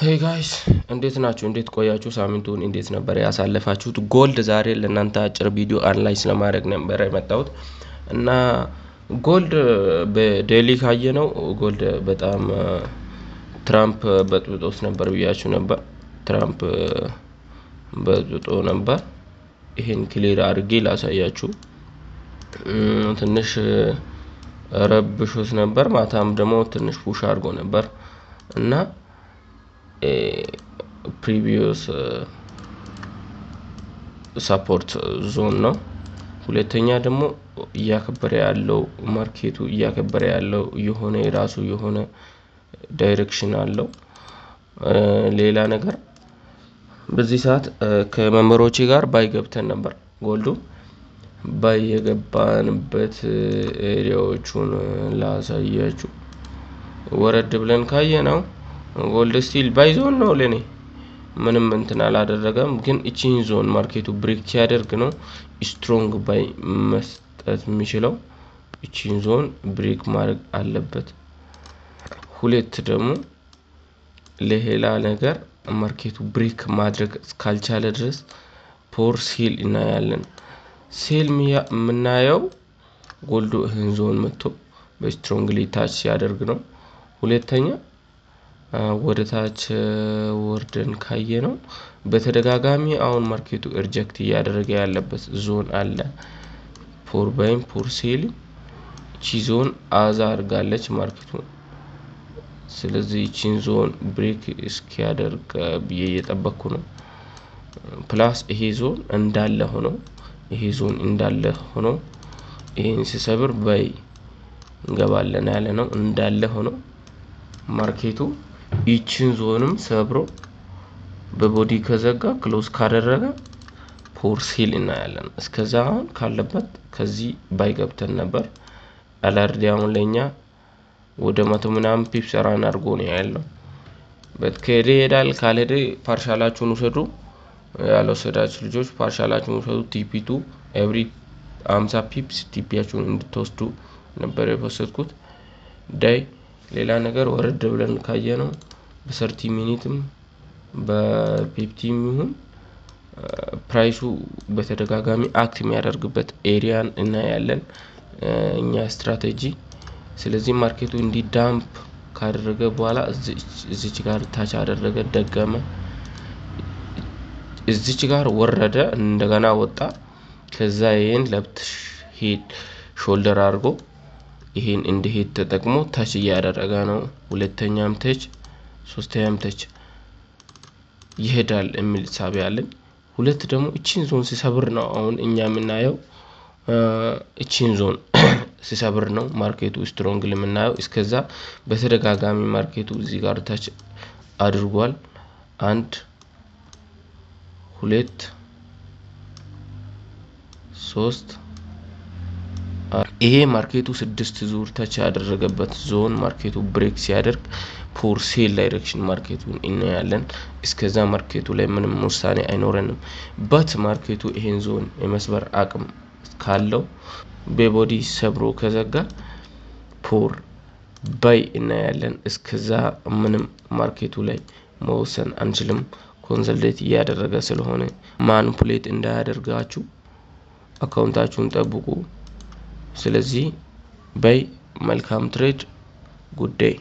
ሄይ ጋይስ እንዴት ናችሁ? እንዴት ቆያችሁ? ሳምንቱን እንዴት ነበር ያሳለፋችሁት? ጎልድ ዛሬ ለእናንተ አጭር ቪዲዮ አናላይዝ ለማድረግ ነበር የመጣሁት እና ጎልድ በዴሊ ካየነው ጎልድ በጣም ትራምፕ በጥብጦስ ነበር ብያችሁ ነበር። ትራምፕ በጥብጦ ነበር። ይሄን ክሊር አድርጌ ላሳያችሁ። ትንሽ ረብሾት ነበር። ማታም ደግሞ ትንሽ ፑሽ አድርጎ ነበር እና ፕሪቪየስ ሰፖርት ዞን ነው። ሁለተኛ ደግሞ እያከበረ ያለው ማርኬቱ እያከበረ ያለው የሆነ የራሱ የሆነ ዳይሬክሽን አለው። ሌላ ነገር በዚህ ሰዓት ከመምበሮቼ ጋር ባይ ገብተን ነበር። ጎልዱ ባይ የገባንበት ኤሪያዎቹን ላሳያችሁ። ወረድ ብለን ካየነው ጎልድ ስቲል ባይ ዞን ነው። ለኔ ምንም እንትን አላደረገም፣ ግን እቺን ዞን ማርኬቱ ብሬክ ሲያደርግ ነው ስትሮንግ ባይ መስጠት የሚችለው። እቺን ዞን ብሬክ ማድረግ አለበት። ሁለት ደግሞ ለሌላ ነገር ማርኬቱ ብሬክ ማድረግ እስካልቻለ ድረስ ፖር ሴል እናያለን። ሴል የምናየው ጎልዱ ይህን ዞን መጥቶ በስትሮንግሊ ታች ሲያደርግ ነው። ሁለተኛ ወደ ታች ወርደን ካየነው በተደጋጋሚ አሁን ማርኬቱ ሪጀክት እያደረገ ያለበት ዞን አለ። ፖር ባይም ፖር ሴል እቺ ዞን አዛ አድርጋለች ማርኬቱ። ስለዚህ እቺን ዞን ብሬክ እስኪያደርግ ብዬ እየጠበቅኩ ነው። ፕላስ ይሄ ዞን እንዳለ ሆኖ ይሄን ሲሰብር ባይ እንገባለን ያለ ነው እንዳለ ሆኖ ማርኬቱ ይቺን ዞንም ሰብሮ በቦዲ ከዘጋ ክሎዝ ካደረገ ፖር ሴል እናያለን። እስከዛ አሁን ካለበት ከዚህ ባይ ገብተን ነበር። አላርዲ አሁን ለኛ ወደ 100 ምናምን ፒፕስ ራን አድርጎ ነው ያለው። በትከደ ይሄዳል። ካልሄደ ፓርሻላችሁን ውሰዱ። ያልወሰዳችሁ ልጆች ፓርሻላችሁን ውሰዱ። ቲፒ2 ኤቭሪ 50 ፒፕስ ቲፒያችሁን እንድትወስዱ ነበር የወሰድኩት። ዳይ ሌላ ነገር ወረድ ብለን ካየነው በ30 ሚኒትም በ50 ይሁን ፕራይሱ በተደጋጋሚ አክት የሚያደርግበት ኤሪያን እናያለን እኛ ስትራቴጂ። ስለዚህ ማርኬቱ እንዲ ዳምፕ ካደረገ በኋላ እዚች ጋር ታች አደረገ፣ ደገመ፣ እዚች ጋር ወረደ፣ እንደገና ወጣ። ከዛ ይሄን ለብት ሄድ ሾልደር አድርጎ ይሄን እንደ ሄድ ተጠቅሞ ታች እያደረገ ነው። ሁለተኛም ታች ሶስተኛም ታች ይሄዳል የሚል ሳቢ አለኝ። ሁለት ደግሞ እቺን ዞን ሲሰብር ነው አሁን እኛ የምናየው። እቺን ዞን ሲሰብር ነው ማርኬቱ ስትሮንግ ለምናየው። እስከዛ በተደጋጋሚ ማርኬቱ እዚህ ጋር ታች አድርጓል። 1 2 3 ይሄ ማርኬቱ 6 ዙር ታች ያደረገበት ዞን ማርኬቱ ብሬክ ሲያደርግ ፖር ሴል ዳይሬክሽን ማርኬቱን እናያለን። እስከዛ ማርኬቱ ላይ ምንም ውሳኔ አይኖረንም። በት ማርኬቱ ይሄን ዞን የመስበር አቅም ካለው በቦዲ ሰብሮ ከዘጋ ፖር ባይ እናያለን። እስከዛ ምንም ማርኬቱ ላይ መወሰን አንችልም። ኮንሰልቴት እያደረገ ስለሆነ ማኒፑሌት እንዳያደርጋችሁ አካውንታችሁን ጠብቁ። ስለዚህ ባይ መልካም ትሬድ ጉድ ዴይ